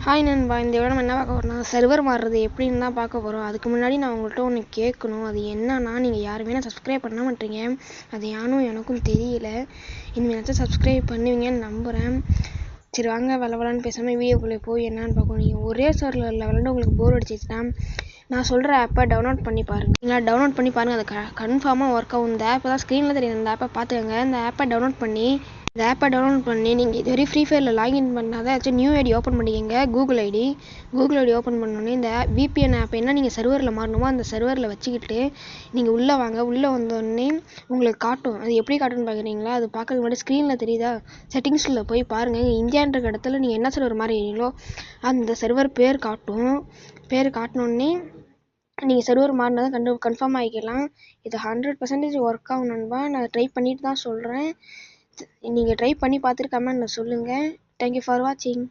Hi நண்பா, இந்த விட நம்ம என்ன பார்க்க போகிறோம்னா சர்வர் மாறுறது எப்படின்னு தான் பார்க்க போகிறோம். அதுக்கு முன்னாடி நான் உங்கள்கிட்ட ஒன்று கேட்கணும். அது என்னன்னா, நீங்கள் யாருமே நான் சப்ஸ்கிரைப் பண்ண மாட்டீங்க. அது யானும் எனக்கும் தெரியல. இனிமேல் சப்ஸ்கிரைப் பண்ணுவீங்கன்னு நம்புகிறேன். சரி வாங்க விளாடான்னு பேசாமல் வீடியோக்குள்ளே போய் என்னன்னு பார்க்கணும். நீங்கள் ஒரே சர்வரில் விளாண்டு உங்களுக்கு போர் அடிச்சிச்சுன்னா நான் சொல்கிற ஆப்பை டவுன்லோட் பண்ணி பாருங்கள். இல்லை டவுன்லோட் பண்ணி பாருங்கள், அது கன்ஃபார்மாக ஒர்க் ஆகும். இந்த ஆப்பை தான் ஸ்க்ரீனில் தெரியும், இந்த ஆப்பை பார்த்துக்கங்க. இந்த ஆப்பை டவுன்லோட் பண்ணி நீங்கள் இதுவரை ஃப்ரீ ஃபயரில் லாகின் பண்ணாதான் ஏதாச்சும் நியூ ஐடி ஓப்பன் பண்ணிக்கங்க. கூகுள் ஐடி ஓப்பன் பண்ணோன்னே இந்த VPN ஆப் என்ன நீங்கள் சர்வரில் மாறணுமோ அந்த சர்வரில் வச்சுக்கிட்டு நீங்கள் உள்ளே வாங்க. உள்ளே வந்தோடனே உங்களுக்கு காட்டும். அது எப்படி காட்டுன்னு பார்க்குறீங்களா? அது பார்க்கறதுக்கு முன்னாடி ஸ்க்ரீனில் தெரியுதா, செட்டிங்ஸில் போய் பாருங்கள். இந்தியான்ற இடத்துல நீங்கள் என்ன சர்வர் மாறுறீங்களோ அந்த சர்வர் பேர் காட்டும். பேர் காட்டினோடனே நீங்கள் சர்வர் மாறினதை கன்ஃபார்ம் ஆகிக்கலாம். இது 100% ஒர்க் ஆகும் நண்பா. நான் ட்ரை பண்ணிட்டு தான் சொல்கிறேன். நீங்கள் ட்ரை பண்ணி பார்த்துட்டு கமெண்ட்டில் சொல்லுங்கள். தேங்க்யூ ஃபார் வாட்சிங்.